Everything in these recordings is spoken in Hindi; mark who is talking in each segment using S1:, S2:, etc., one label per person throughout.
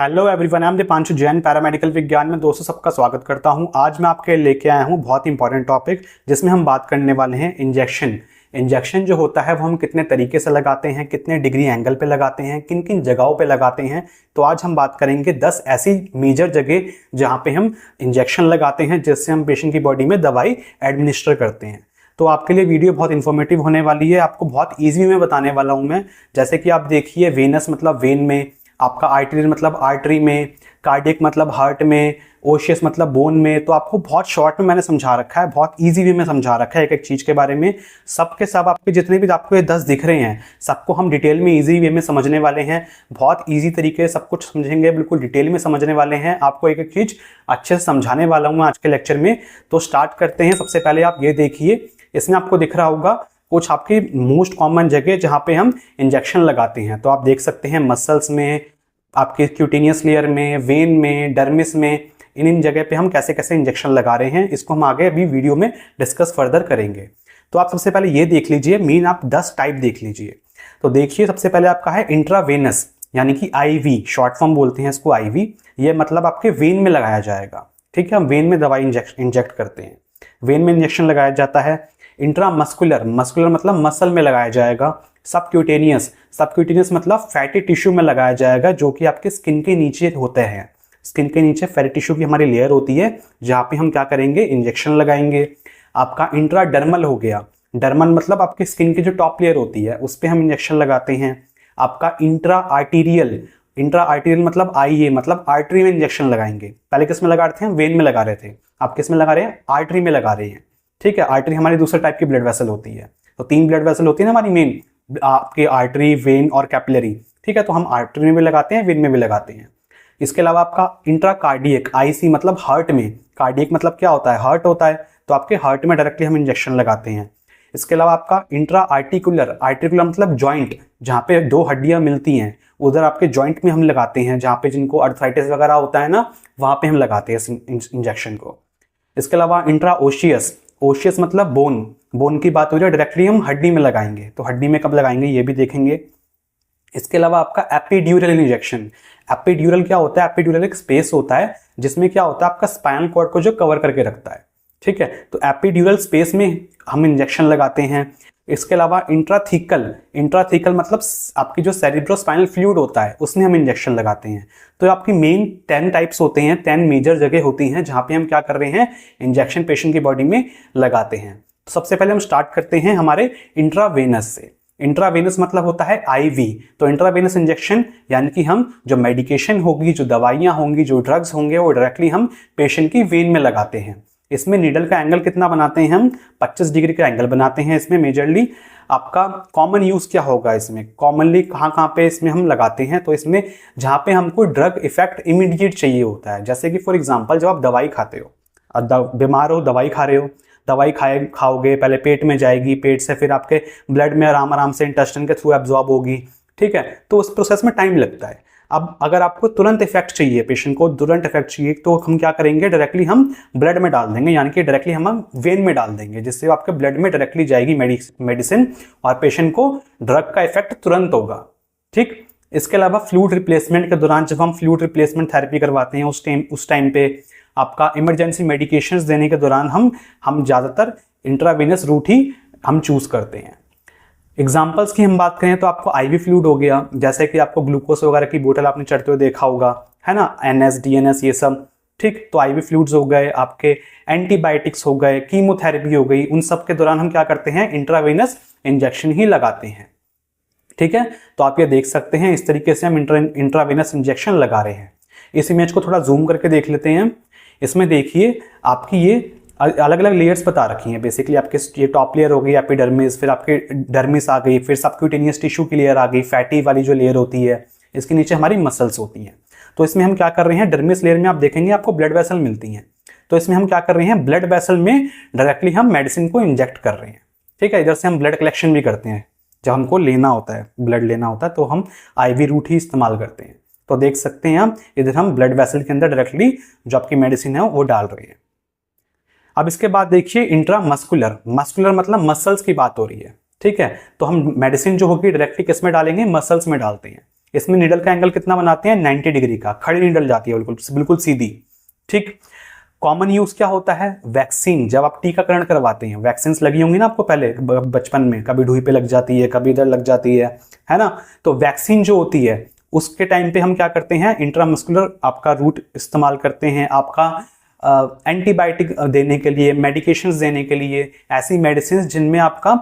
S1: Hello everyone, I am Deepanshu Jain, paramedical विज्ञान में दोस्तों सबका स्वागत करता हूं। आज मैं आपके लेके आया हूं बहुत इंपॉर्टेंट टॉपिक, जिसमें हम बात करने वाले हैं इंजेक्शन जो होता है वो हम कितने तरीके से लगाते हैं, कितने डिग्री एंगल पे लगाते हैं, किन किन जगहों पे लगाते हैं। तो आज हम बात करेंगे 10 ऐसी मेजर जगह जहां पे हम इंजेक्शन लगाते हैं, जिससे हम पेशेंट की बॉडी में दवाई एडमिनिस्टर करते हैं। तो आपके लिए वीडियो बहुत इन्फॉर्मेटिव होने वाली है, आपको बहुत ईजी में बताने वाला हूं मैं। जैसे कि आप देखिए, वेनस मतलब वेन में, आपका आर्टरी मतलब आर्टरी में, कार्डियक मतलब हार्ट में, ओशियस मतलब बोन में। तो आपको बहुत शॉर्ट में मैंने समझा रखा है, बहुत इजी वे में समझा रखा है एक एक चीज़ के बारे में। सब के सब आपके जितने भी आपको ये 10 दिख रहे हैं, सबको हम डिटेल में इजी वे में समझने वाले हैं। बहुत इजी तरीके से सब कुछ समझेंगे, बिल्कुल डिटेल में समझने वाले हैं। आपको एक एक चीज़ अच्छे से समझाने वाला हूँ आज के लेक्चर में। तो स्टार्ट करते हैं। सबसे पहले आप ये देखिए, इसमें आपको दिख रहा होगा कुछ आपकी मोस्ट कॉमन जगह जहां पे हम इंजेक्शन लगाते हैं। तो आप देख सकते हैं मसल्स में, आपके क्यूटेनियस लेयर में, वेन में, डर्मिस में, इन जगह पे हम कैसे कैसे इंजेक्शन लगा रहे हैं, इसको हम आगे अभी वीडियो में डिस्कस फर्दर करेंगे। तो आप सबसे पहले ये देख लीजिए, मेन आप 10 टाइप देख लीजिए। तो देखिए, सबसे पहले आपका है इंट्रावेनस, यानी कि आईवी, शॉर्ट फॉर्म बोलते हैं इसको आईवी। ये मतलब आपके वेन में लगाया जाएगा। ठीक है, हम वेन में दवाई इंजेक्ट करते हैं, वेन में इंजेक्शन लगाया जाता है। इंट्रामस्कुलर, मस्कुलर मतलब मसल में लगाया जाएगा। सबक्यूटेनियस मतलब फैटी टिश्यू में लगाया जाएगा, जो कि आपके स्किन के नीचे होते हैं। स्किन के नीचे फैटी टिश्यू की हमारी लेयर होती है, जहां पे हम क्या करेंगे, इंजेक्शन लगाएंगे। आपका इंट्राडर्मल हो गया, डर्मल मतलब आपकी स्किन की जो टॉप लेयर होती है, उस पर हम इंजेक्शन लगाते हैं। आपका इंट्रा आर्टीरियल मतलब आईए मतलब आर्टरी में इंजेक्शन लगाएंगे। पहले किस में लगा रहे थे हम, वेन में लगा रहे थे, आप किस में लगा रहे हैं, आर्टरी में लगा रहे हैं। ठीक है, आर्टरी हमारी दूसरे टाइप की ब्लड वेसल होती है। तो 3 ब्लड वेसल होती है ना हमारी मेन, आपकी आर्टरी, वेन और कैपिलरी। ठीक है, तो हम आर्टरी में भी लगाते हैं, वेन में भी लगाते हैं। इसके अलावा आपका इंट्राकार्डियक, आईसी मतलब हार्ट में, कार्डियक मतलब क्या होता है, हार्ट होता है, तो आपके हार्ट में डायरेक्टली हम इंजेक्शन लगाते हैं। इसके अलावा आपका इंट्रा आर्टिकुलर मतलब जॉइंट, जहाँ पे 2 हड्डियां मिलती हैं, उधर आपके जॉइंट में हम लगाते हैं, जहाँ पे जिनको अर्थराइटिस वगैरह होता है ना, वहाँ पे हम लगाते हैं इंजेक्शन को। इसके अलावा इंट्रा ओशियस मतलब बोन की बात हो रही है, डायरेक्टली हम हड्डी में लगाएंगे। तो हड्डी में कब लगाएंगे ये भी देखेंगे। इसके अलावा आपका एपिड्यूरल इंजेक्शन। एपिड्यूरल क्या होता है, एपिड्यूरल एक स्पेस होता है जिसमें क्या होता है, आपका स्पाइनल कॉर्ड को जो कवर करके रखता है। ठीक है, तो एपिड्यूरल स्पेस में हम इंजेक्शन लगाते हैं। इसके अलावा इंट्राथीकल मतलब आपकी जो सेरिब्रोस्पाइनल फ्लूइड होता है, उसमें हम इंजेक्शन लगाते हैं। तो आपकी मेन 10 टाइप्स होते हैं, 10 मेजर जगह होती हैं जहां पे हम क्या कर रहे हैं, इंजेक्शन पेशेंट की बॉडी में लगाते हैं। तो सबसे पहले हम स्टार्ट करते हैं हमारे इंट्रावेनस से। इंट्रावेनस मतलब होता है आईवी। तो इंट्रावेनस इंजेक्शन यानी कि हम जो मेडिकेशन होगी, जो दवाइयां होंगी, जो ड्रग्स होंगे, वो डायरेक्टली हम पेशेंट की वेन में लगाते हैं। इसमें नीडल का एंगल कितना बनाते हैं हम, 25 डिग्री का एंगल बनाते हैं। इसमें मेजरली आपका कॉमन यूज क्या होगा, इसमें कॉमनली कहाँ पे इसमें हम लगाते हैं, तो इसमें जहाँ पे हमको ड्रग इफेक्ट इमीडिएट चाहिए होता है। जैसे कि फॉर एग्जांपल, जब आप दवाई खाते हो, बीमार हो, दवाई खा रहे हो, दवाई खाओगे, पहले पेट में जाएगी, पेट से फिर आपके ब्लड में आराम से इंटेस्टाइन के थ्रू एब्जॉर्ब होगी। ठीक है, तो उस प्रोसेस में टाइम लगता है। अब अगर आपको तुरंत इफेक्ट चाहिए, पेशेंट को तुरंत इफेक्ट चाहिए, तो हम क्या करेंगे, डायरेक्टली हम ब्लड में डाल देंगे, यानी कि डायरेक्टली हम वेन में डाल देंगे, जिससे आपके ब्लड में डायरेक्टली जाएगी मेडिसिन और पेशेंट को ड्रग का इफेक्ट तुरंत होगा। ठीक, इसके अलावा फ्लूइड रिप्लेसमेंट के दौरान जब हम फ्लूइड रिप्लेसमेंट थेरेपी करवाते हैं, उस टाइम पे आपका इमरजेंसी मेडिकेशंस देने के दौरान हम ज़्यादातर इंट्रावेनस रूट ही हम चूज करते हैं। एग्जाम्पल्स की हम बात करें तो आपको आईवी फ्लूइड हो गया, जैसे कि आपको ग्लूकोज वगैरह की बोतल आपने चढ़ते हुए देखा होगा, है ना, एनएस, डीएनएस, ये सब। ठीक, तो आईवी फ्लूइड्स हो गए, आपके एंटीबायोटिक्स हो गए, कीमोथेरेपी हो गई, उन सब के दौरान हम क्या करते हैं, इंट्रावेनस इंजेक्शन ही लगाते हैं। ठीक है, तो आप ये देख सकते हैं, इस तरीके से हम इंट्रावेनस इंजेक्शन लगा रहे हैं। इस इमेज को थोड़ा जूम करके देख लेते हैं। इसमें देखिए, आपकी ये अलग अलग लेयर्स बता रखी हैं। बेसिकली आपके ये टॉप लेयर हो गई एपिडर्मिस, फिर आपके डर्मिस आ गई, फिर सबक्यूटेनियस टिश्यू की लेयर आ गई, फैटी वाली जो लेयर होती है, इसके नीचे हमारी मसल्स होती हैं। तो इसमें हम क्या कर रहे हैं, डर्मिस लेयर में आप देखेंगे आपको ब्लड वेसल मिलती हैं। तो इसमें हम क्या कर रहे हैं, ब्लड वेसल में डायरेक्टली हम मेडिसिन को इंजेक्ट कर रहे हैं। ठीक है, इधर से हम ब्लड कलेक्शन भी करते हैं, जब हमको लेना होता है, ब्लड लेना होता है, तो हम आईवी रूट ही इस्तेमाल करते हैं। तो देख सकते हैं आप, इधर हम ब्लड वेसल के अंदर डायरेक्टली जो आपकी मेडिसिन है वो डाल रहे हैं। अब इसके बाद देखिए इंट्रामस्कुलर मतलब मसल्स की बात हो रही है। ठीक है, तो हम मेडिसिन जो होगी डायरेक्टली किस में डालेंगे, मसल्स में डालते हैं। इसमें नीडल का एंगल कितना बनाते हैं, 90 डिग्री का, खड़ी नीडल जाती है बिल्कुल बिल्कुल सीधी। ठीक, कॉमन यूज क्या होता है, वैक्सीन, जब आप टीकाकरण करवाते हैं, वैक्सीन लगी होंगी ना आपको पहले बचपन में, कभी ढूई पे लग जाती है, कभी इधर लग जाती है ना। तो वैक्सीन जो होती है उसके टाइम पे हम क्या करते हैं, इंट्रामस्कुलर आपका रूट इस्तेमाल करते हैं, आपका एंटीबायोटिक देने के लिए, मेडिकेशंस देने के लिए, ऐसी मेडिसिन जिनमें आपका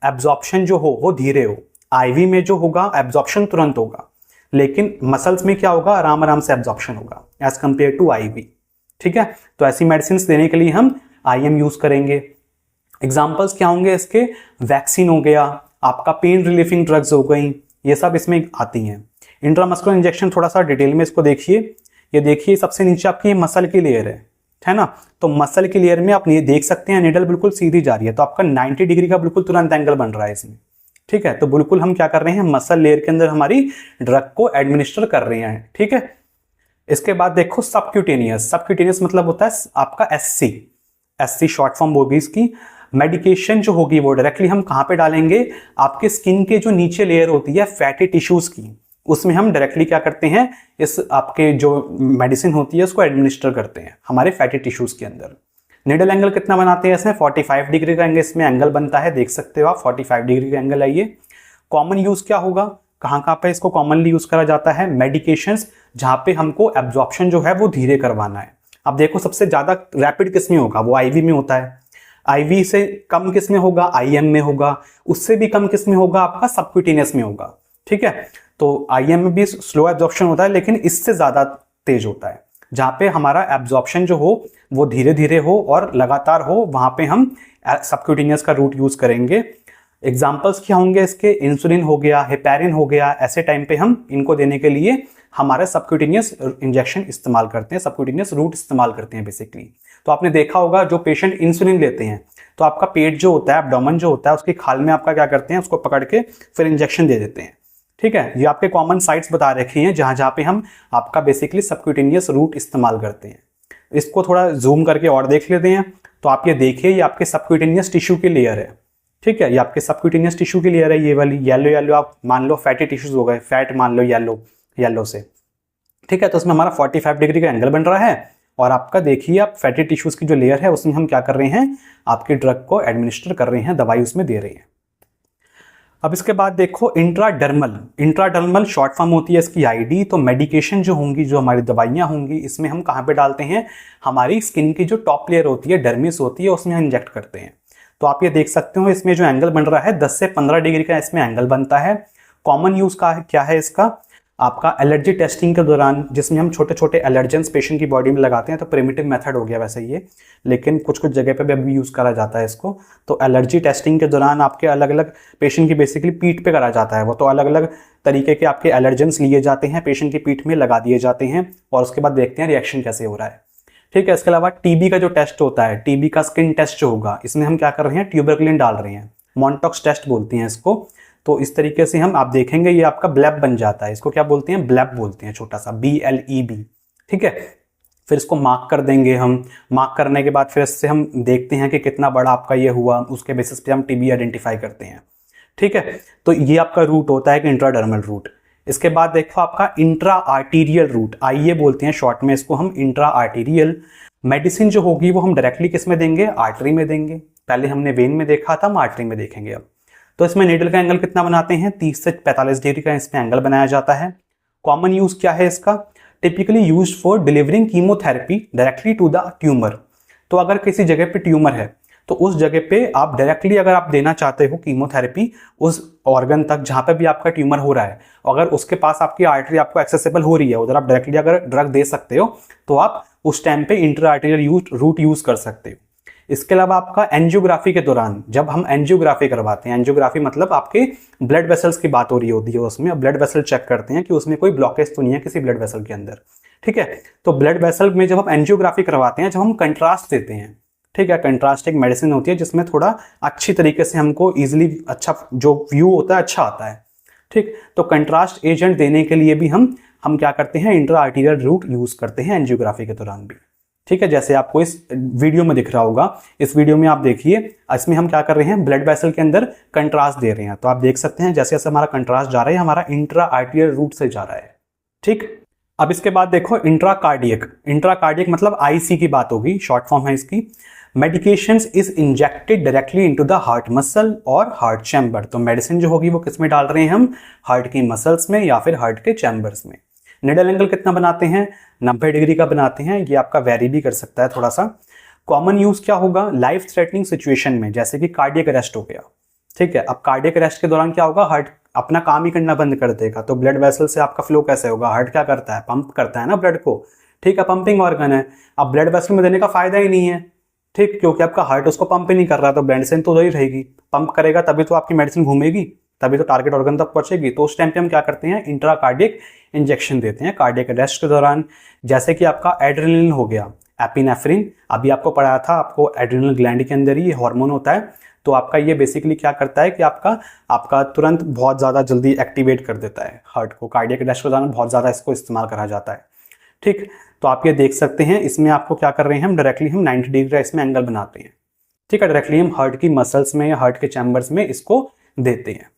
S1: एब्जॉर्प्शन जो हो वो धीरे हो। आईवी में जो होगा एब्जॉर्प्शन तुरंत होगा, लेकिन मसल्स में क्या होगा, आराम आराम से एब्जॉर्प्शन होगा एज कंपेयर टू आईवी। ठीक है, तो ऐसी मेडिसिन देने के लिए हम आईएम यूज करेंगे। एग्जाम्पल्स क्या होंगे इसके, वैक्सीन हो गया, आपका पेन रिलीफिंग ड्रग्स हो गई, ये सब इसमें आती हैं। इंट्रामस्कुलर इंजेक्शन थोड़ा सा डिटेल में इसको देखिए। ये देखिए सबसे नीचे आपकी ये मसल की लेयर है ना। तो मसल की लेयर में आप ये देख सकते हैं निडल बिल्कुल सीधी जा रही है, तो आपका 90 डिग्री का बिल्कुल तुरंत एंगल बन रहा है इसमें। ठीक है, तो बिल्कुल हम क्या कर रहे हैं, मसल लेयर के अंदर हमारी ड्रग को एडमिनिस्टर कर रहे हैं। ठीक है, इसके बाद देखो सबक्यूटेनियस। सबक्यूटेनियस मतलब होता है आपका एससी शॉर्ट फॉर्म होगी इसकी। मेडिकेशन जो होगी वो डायरेक्टली हम कहां पे डालेंगे, आपके स्किन के जो नीचे लेयर होती है फैटी टिश्यूज की, उसमें हम डायरेक्टली क्या करते हैं, इस आपके जो मेडिसिन होती है उसको एडमिनिस्टर करते हैं हमारे फैटी टिश्यूज के अंदर। निडल एंगल कितना बनाते हैं इसमें, 45 डिग्री का एंगल इसमें एंगल बनता है, देख सकते हो आप 45 डिग्री का एंगल है ये। कॉमन यूज क्या होगा, कहां पे इसको कॉमनली यूज करा जाता है, मेडिकेशंस जहां पे हमको एब्जॉर्प्शन जो है वो धीरे करवाना है। अब देखो सबसे ज्यादा रैपिड किस में होगा, वो आईवी में होता है। आईवी से कम किस में होगा, आईएम में होगा। उससे भी कम किस में होगा, आपका सबक्यूटेनियस में होगा। ठीक है, तो आईएम में भी स्लो एब्जॉर्प्शन होता है, लेकिन इससे ज्यादा तेज होता है। जहां पे हमारा एब्जॉर्प्शन जो हो वो धीरे धीरे हो और लगातार हो, वहां पे हम सबक्यूटेनियस का रूट यूज करेंगे। एग्जाम्पल्स क्या होंगे इसके, इंसुलिन हो गया, हेपेरिन हो गया, ऐसे टाइम पे हम इनको देने के लिए हमारे सबक्यूटेनियस इंजेक्शन इस्तेमाल करते हैं, सबक्यूटेनियस रूट इस्तेमाल करते हैं बेसिकली। तो आपने देखा होगा जो पेशेंट इंसुलिन लेते हैं तो आपका पेट जो होता है, एब्डोमेन जो होता है, उसकी खाल में आपका क्या करते हैं, उसको पकड़ के फिर इंजेक्शन दे देते हैं। ठीक है, ये आपके कॉमन साइट्स बता रखी हैं जहां जहां पे हम आपका बेसिकली सबक्यूटेनियस रूट इस्तेमाल करते हैं। इसको थोड़ा जूम करके और देख लेते हैं। तो आप ये देखिए, ये आपके सबक्यूटेनियस टिश्यू की लेयर है। ठीक है, ये आपके सबक्यूटेनियस टिश्यू की लेयर है, ये वाली येलो येलो आप मान लो फैटी टिश्यूज हो गए, फैट मान लो येलो से। ठीक है, तो उसमें हमारा 45 डिग्री का एंगल बन रहा है और आपका देखिए आप फैटी टिश्यूज की जो लेयर है उसमें हम क्या कर रहे हैं, आपकी ड्रग को एडमिनिस्टर कर रहे हैं, दवाई उसमें दे रहे हैं। अब इसके बाद देखो इंट्राडर्मल शॉर्ट फॉर्म होती है इसकी आईडी। तो मेडिकेशन जो होंगी, जो हमारी दवाइयां होंगी, इसमें हम कहां पे डालते हैं, हमारी स्किन की जो टॉप लेयर होती है, डर्मिस होती है, उसमें हम इंजेक्ट करते हैं। तो आप ये देख सकते हो इसमें जो एंगल बन रहा है 10 से 15 डिग्री का इसमें एंगल बनता है। कॉमन यूज का क्या है इसका, आपका एलर्जी टेस्टिंग के दौरान, जिसमें हम छोटे छोटे एलर्जेंस पेशेंट की बॉडी में लगाते हैं। तो प्रिमिटिव मेथड हो गया वैसे ये, लेकिन कुछ कुछ जगह पे भी अभी यूज करा जाता है इसको। तो एलर्जी टेस्टिंग के दौरान आपके अलग अलग पेशेंट की बेसिकली पीठ पे करा जाता है वो, तो अलग अलग तरीके के आपके एलर्जेंस लिए जाते हैं, पेशेंट की पीठ में लगा दिए जाते हैं और उसके बाद देखते हैं रिएक्शन कैसे हो रहा है। ठीक है, इसके अलावा टीबी का जो टेस्ट होता है, टीबी का स्किन टेस्ट जो होगा, इसमें हम क्या कर रहे हैं, ट्यूबरकुलिन डाल रहे हैं, मॉन्टॉक्स टेस्ट बोलते हैं इसको। तो इस तरीके से हम, आप देखेंगे ये आपका ब्लैब बन जाता है, इसको क्या बोलते हैं, ब्लैब बोलते हैं, छोटा सा BLEB। ठीक है, फिर इसको मार्क कर देंगे हम। मार्क करने के बाद फिर इससे हम देखते हैं कि कितना बड़ा आपका ये हुआ, उसके बेसिस पे हम टीबी आइडेंटिफाई करते हैं। ठीक है, तो ये आपका रूट होता है कि इंट्राडर्मल रूट। इसके बाद देखो आपका इंट्रा आर्टीरियल रूट, आईए बोलते हैं शॉर्ट में इसको हम, इंट्रा आर्टीरियल। मेडिसिन जो होगी वो हम डायरेक्टली किस में देंगे, आर्टरी में देंगे। पहले हमने वेन में देखा था, हम आर्टरी में देखेंगे अब। तो इसमें नीडल का एंगल कितना बनाते हैं, 30 से 45 डिग्री का इसमें एंगल बनाया जाता है। कॉमन यूज क्या है इसका, typically used for delivering chemotherapy directly to the tumour. तो अगर किसी जगह पे ट्यूमर है तो उस जगह पे आप डायरेक्टली अगर आप देना चाहते हो कीमोथेरेपी उस ऑर्गन तक जहां पे भी आपका ट्यूमर हो रहा है, अगर उसके पास आपकी आर्टरी आपको एक्सेसिबल हो रही है, उधर आप डायरेक्टली अगर ड्रग दे सकते हो तो आप उस टाइम पे इंट्रा आर्टीरियल रूट यूज कर सकते हो। इसके अलावा आपका एंजियोग्राफी के दौरान, जब हम एंजियोग्राफी करवाते हैं, एंजियोग्राफी मतलब आपके ब्लड वेसल्स की बात हो रही होती है, उसमें ब्लड वेसल चेक करते हैं कि उसमें कोई ब्लॉकेज तो नहीं है किसी ब्लड वेसल के अंदर। ठीक है, तो ब्लड वेसल में जब हम एंजियोग्राफी करवाते हैं, जब हम कंट्रास्ट देते हैं, ठीक है, कंट्रास्ट एक मेडिसिन होती है जिसमें थोड़ा अच्छी तरीके से हमको इजीली अच्छा जो व्यू होता है अच्छा आता है। ठीक, तो कंट्रास्ट एजेंट देने के लिए भी हम क्या करते हैं, इंट्रा आर्टीरियल रूट यूज करते हैं एंजियोग्राफी के दौरान भी। ठीक है, जैसे आपको इस वीडियो में दिख रहा होगा। इस वीडियो में आप देखिए, इसमें हम क्या कर रहे हैं, ब्लड वेसल के अंदर कंट्रास्ट दे रहे हैं। तो आप देख सकते हैं जैसे जैसे हमारा कंट्रास्ट जा रहा है, हमारा इंट्रा आर्टियल रूट से जा रहा है। ठीक, अब इसके बाद देखो इंट्राकार्डियक। इंट्राकार्डियक मतलब आईसी की बात होगी, शॉर्ट फॉर्म है इसकी। Medications is injected directly into the heart muscle और हार्ट चैम्बर। तो मेडिसिन जो होगी वो किस में डाल रहे हैं हम, हार्ट की मसल्स में या फिर हार्ट के चैम्बर्स में। निडल एंगल कितना बनाते हैं, 90 डिग्री का बनाते हैं। ये आपका वेरी भी कर सकता है थोड़ा सा। कॉमन यूज क्या होगा, लाइफ थ्रेटनिंग सिचुएशन में, जैसे कि कार्डियक अरेस्ट हो गया। ठीक है, अब कार्डियक अरेस्ट के दौरान क्या होगा, हार्ट अपना काम ही करना बंद कर देगा। तो ब्लड वेसल से आपका फ्लो कैसे होगा, हार्ट क्या करता है, पंप करता है ना ब्लड को। ठीक है, पंपिंग ऑर्गन है। अब ब्लड वेसल में देने का फायदा ही नहीं है, ठीक, क्योंकि आपका हार्ट उसको पंप ही नहीं कर रहा। तो मेडिसिन तो उधर ही रहेगी, पंप करेगा तभी तो आपकी मेडिसिन घूमेगी, तभी तो टारगेट ऑर्गन तक पहुंचेगी। तो उस टाइम पे हम क्या करते हैं, इंट्राकार्डियक इंजेक्शन देते हैं कार्डियक अरेस्ट के दौरान। जैसे कि आपका एड्रेनलिन हो गया, एपिनेफ्रिन, अभी आपको पढ़ाया था, आपको एड्रेनल ग्लैंड के अंदर ही हार्मोन होता है। तो आपका ये बेसिकली क्या करता है कि आपका तुरंत बहुत ज़्यादा जल्दी एक्टिवेट कर देता है हार्ट को। कार्डियक अरेस्ट के दौरान बहुत ज़्यादा इसको इस्तेमाल करा जाता है। ठीक, तो आप ये देख सकते हैं, इसमें आपको क्या कर रहे हैं हम, डायरेक्टली हम 90 डिग्री का इसमें एंगल बनाते हैं। ठीक है, डायरेक्टली हम हार्ट की मसल्स में या हार्ट के चैम्बर्स में इसको देते हैं।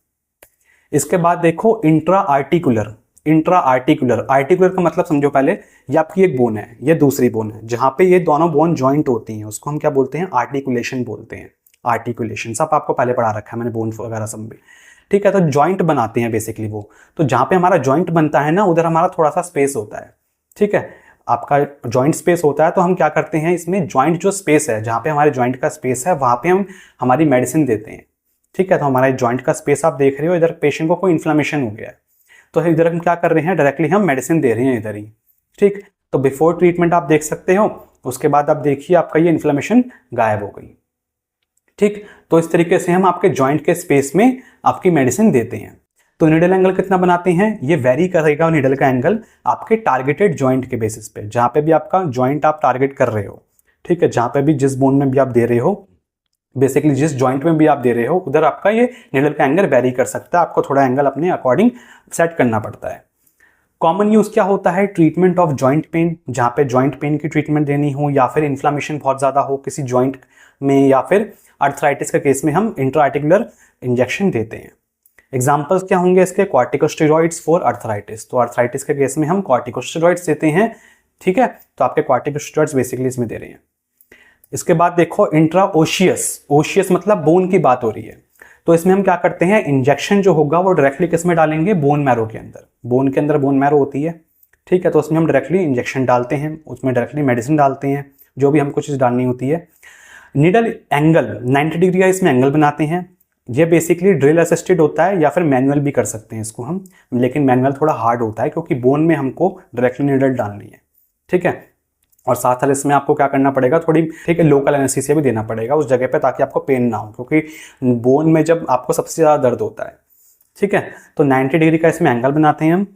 S1: इसके बाद देखो intra articular. Intra articular, articular का मतलब समझो पहले, ये आपकी एक बोन है, ये दूसरी बोन है, जहां पे ये दोनों बोन ज्वाइंट होती हैं उसको हम क्या बोलते हैं, आर्टिकुलेशन बोलते हैं। आर्टिकुलेशन सब आपको पहले पढ़ा रखा है मैंने, बोन वगैरह सब भी। ठीक है, तो ज्वाइंट बनाते हैं बेसिकली वो। तो जहां पे हमारा ज्वाइंट बनता है ना, उधर हमारा थोड़ा सा स्पेस होता है। ठीक है, आपका ज्वाइंट स्पेस होता है, तो हम क्या करते हैं इसमें, ज्वाइंट जो स्पेस है, जहां पे हमारे ज्वाइंट का स्पेस है, वहां पे हम हमारी मेडिसिन देते हैं। ठीक है, तो हमारा ज्वाइंट का स्पेस आप देख रहे हो, इधर पेशेंट को कोई इन्फ्लेमेशन हो गया है, तो इधर हम क्या कर रहे हैं, डायरेक्टली हम मेडिसिन दे रहे हैं इधर ही। ठीक, तो बिफोर ट्रीटमेंट आप देख सकते हो, उसके बाद आप देखिए आपका ये इन्फ्लेमेशन गायब हो गई। ठीक, तो इस तरीके से हम आपके ज्वाइंट के स्पेस में आपकी मेडिसिन देते हैं। तो निडल एंगल कितना बनाते हैं, ये वेरी करेगा निडल का एंगल आपके टारगेटेड ज्वाइंट के बेसिस पे, जहां पे भी आपका ज्वाइंट आप टारगेट कर रहे हो। ठीक है, जहां पे भी जिस बोन में भी आप दे रहे हो, बेसिकली जिस जॉइंट में भी आप दे रहे हो, उधर आपका ये निडल का एंगल वेरी कर सकता है। आपको थोड़ा एंगल अपने अकॉर्डिंग सेट करना पड़ता है। कॉमन यूज क्या होता है, ट्रीटमेंट ऑफ जॉइंट पेन, जहां पे जॉइंट पेन की ट्रीटमेंट देनी हो, या फिर इन्फ्लामेशन बहुत ज्यादा हो किसी जॉइंट में, या फिर अर्थराइटिस के केस में हम इंट्राआर्टिकुलर इंजेक्शन देते हैं। एग्जाम्पल्स क्या होंगे इसके, कॉर्टिकोस्टेरॉइड्स फॉर अर्थराइटिस। तो अर्थराइटिस के केस में हम कॉर्टिकोस्टेरॉइड्स देते हैं। ठीक है, तो आपके कॉर्टिकोस्टेरॉइड्स बेसिकली इसमें दे रहे हैं। इसके बाद देखो इंट्राओशियस, ओशियस मतलब बोन की बात हो रही है। तो इसमें हम क्या करते हैं, इंजेक्शन जो होगा वो डायरेक्टली किस में डालेंगे, बोन मैरो के अंदर। बोन के अंदर बोन मैरो होती है। ठीक है, तो उसमें हम डायरेक्टली इंजेक्शन डालते हैं, उसमें डायरेक्टली मेडिसिन डालते हैं, जो भी हमको चीज़ डालनी होती है। निडल एंगल 90 डिग्री का इसमें एंगल बनाते हैं। ये बेसिकली ड्रिल असिस्टेड होता है, या फिर मैनुअल भी कर सकते हैं इसको हम, लेकिन मैनुअल थोड़ा हार्ड होता है क्योंकि बोन में हमको डायरेक्टली निडल डालनी है। ठीक है, और साथ साथ इसमें आपको क्या करना पड़ेगा, थोड़ी ठीक है लोकल एनेस्थीसिया भी देना पड़ेगा उस जगह पे, ताकि आपको पेन ना हो, क्योंकि बोन में जब आपको सबसे ज़्यादा दर्द होता है। ठीक है, तो 90 डिग्री का इसमें एंगल बनाते हैं हम।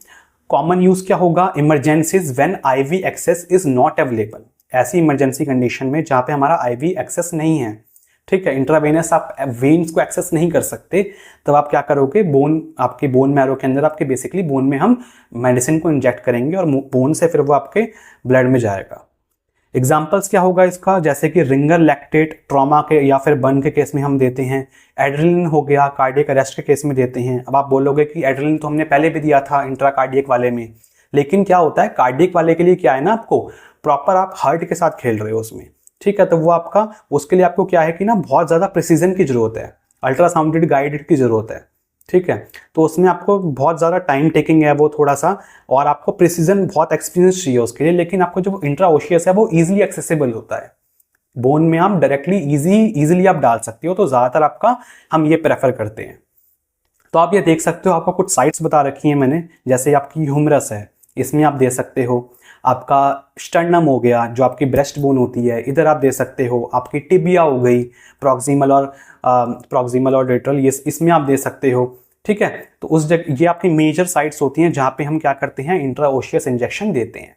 S1: कॉमन यूज क्या होगा, emergencies when IV access is not available. ऐसी इमरजेंसी कंडीशन में जहाँ पे हमारा आईवी एक्सेस नहीं है, ठीक है, इंट्रावेनस आप वेन्स को एक्सेस नहीं कर सकते, तब आप क्या करोगे, आपके बोन मैरो के अंदर आपके बेसिकली बोन में हम मेडिसिन को इंजेक्ट करेंगे और बोन से फिर वो आपके ब्लड में जाएगा। एग्जाम्पल्स क्या होगा इसका, जैसे कि रिंगर लैक्टेट ट्रॉमा के या फिर बर्न के केस में हम देते हैं। एड्रेनलिन हो गया कार्डियक अरेस्ट के केस में देते हैं। अब आप बोलोगे कि एड्रेनलिन तो हमने पहले भी दिया था इंट्राकार्डियक वाले में, लेकिन क्या होता है कार्डियक वाले के लिए क्या है ना, आपको प्रॉपर आप हार्ट के साथ खेल रहे हो उसमें। ठीक है, तो वो आपका उसके लिए आपको क्या है कि ना बहुत ज़्यादा प्रिसीजन की जरूरत है, अल्ट्रासाउंडेड गाइडेड की जरूरत है। ठीक है, तो उसमें आपको बहुत ज़्यादा टाइम टेकिंग है वो थोड़ा सा, और आपको प्रिसीजन बहुत एक्सपीरियंस चाहिए उसके लिए। लेकिन आपको जो इंट्राओशियस है वो इजीली एक्सेसिबल होता है, बोन में आप डायरेक्टली इजीली आप डाल सकते हो, तो ज़्यादातर आपका हम ये प्रेफर करते हैं। तो आप ये देख सकते हो, आपको कुछ साइट्स बता रखी हैं मैंने, जैसे आपकी ह्यूमरस है, इसमें आप दे सकते हो। आपका स्टर्नम हो गया, जो आपकी ब्रेस्ट बोन होती है, इधर आप दे सकते हो। आपकी टिबिया हो गई, प्रॉक्सिमल और लेटरल, ये इसमें आप दे सकते हो। ठीक है, तो उस जगह ये आपकी मेजर साइट्स होती हैं जहां पे हम क्या करते हैं, इंट्राओशियस इंजेक्शन देते हैं।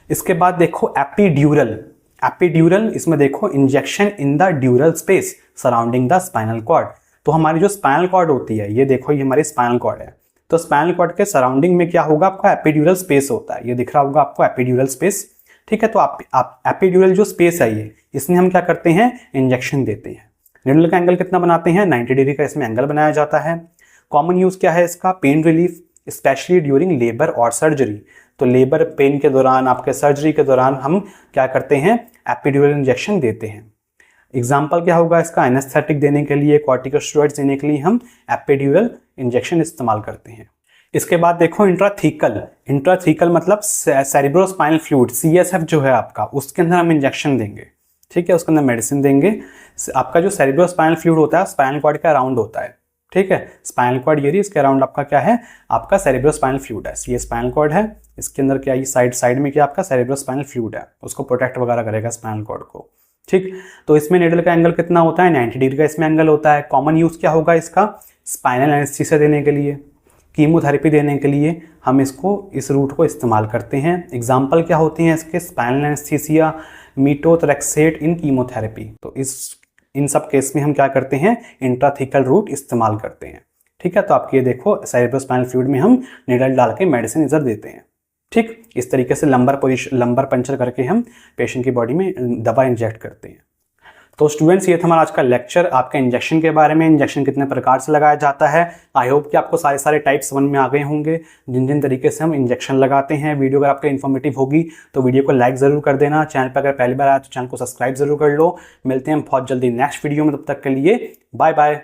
S1: इसके बाद देखो एपिड्यूरल, इसमें देखो injection in the dural space surrounding the spinal cord. तो हमारी जो स्पाइनल कॉर्ड होती है, ये देखो ये हमारी स्पाइनल कॉर्ड है, तो स्पाइनल कॉर्ड के सराउंडिंग में क्या होगा, आपका एपिड्यूरल स्पेस होता है। ये दिख रहा होगा आपको एपिड्यूरल स्पेस। ठीक है, तो आप एपिड्यूरल जो स्पेस है ये, इसमें हम क्या करते हैं, इंजेक्शन देते हैं। नीडल का एंगल कितना बनाते हैं, 90 डिग्री का इसमें एंगल बनाया जाता है। कॉमन यूज क्या है इसका, pain relief, specially during labour और सर्जरी। तो लेबर पेन के दौरान, आपके सर्जरी के दौरान हम क्या करते हैं, एपिड्यूरल इंजेक्शन देते हैं। एग्जाम्पल क्या होगा इसका, एनेस्थेटिक देने के लिए, कॉर्टिकोस्टेरॉइड्स देने के लिए हम एपिड्यूरल इंजेक्शन इस्तेमाल करते हैं। इसके बाद देखो इंट्राथीकल, इंट्राथीकल मतलब सेरिब्रोस्पाइनल फ्लूइड, CSF जो है आपका, उसके अंदर हम इंजेक्शन देंगे। ठीक है, उसके अंदर मेडिसिन देंगे। आपका जो सेरिब्रोस्पाइनल फ्लूइड होता है स्पाइनल कॉर्ड का अराउंड होता है। ठीक है, स्पाइनल कॉर्ड ये, इसके अराउंड आपका क्या है, आपका सेरिब्रोस्पाइनल फ्लूइड है। ये स्पाइनल कॉर्ड है, इसके अंदर क्या, ये साइड में क्या आपका सेरिब्रोस्पाइनल फ्लूइड है, उसको प्रोटेक्ट वगैरह करेगा स्पाइनल कॉर्ड को। ठीक, तो इसमें नीडल का एंगल कितना होता है, 90 डिग्री का इसमें एंगल होता है। कॉमन यूज क्या होगा इसका, स्पाइनल एनेस्थीसिया देने के लिए, कीमोथेरेपी देने के लिए हम इस रूट को इस्तेमाल करते हैं। एग्जाम्पल क्या होती हैं इसके, स्पाइनल एनेस्थीसिया, मीथोट्रेक्सेट इन कीमोथेरेपी। तो इन सब केस में हम क्या करते हैं, इंट्राथीकल रूट इस्तेमाल करते हैं। ठीक है, तो आप ये देखो सेरिब्रोस्पाइनल फ्लूइड में हम निडल डाल के मेडिसिन इधर देते हैं। ठीक, इस तरीके से लंबर पंचर करके हम पेशेंट की बॉडी में दवा इंजेक्ट करते हैं। तो स्टूडेंट्स, ये था हमारा आज का लेक्चर आपके इंजेक्शन के बारे में, इंजेक्शन कितने प्रकार से लगाया जाता है। आई होप कि आपको सारे टाइप समझ में आ गए होंगे, जिन जिन तरीके से हम इंजेक्शन लगाते हैं। वीडियो अगर आपको इन्फॉर्मेटिव होगी तो वीडियो को लाइक ज़रूर कर देना। चैनल पर अगर पहली बार आया तो चैनल को सब्सक्राइब जरूर कर लो। मिलते हैं बहुत जल्दी नेक्स्ट वीडियो में, तब तक के लिए बाय बाय।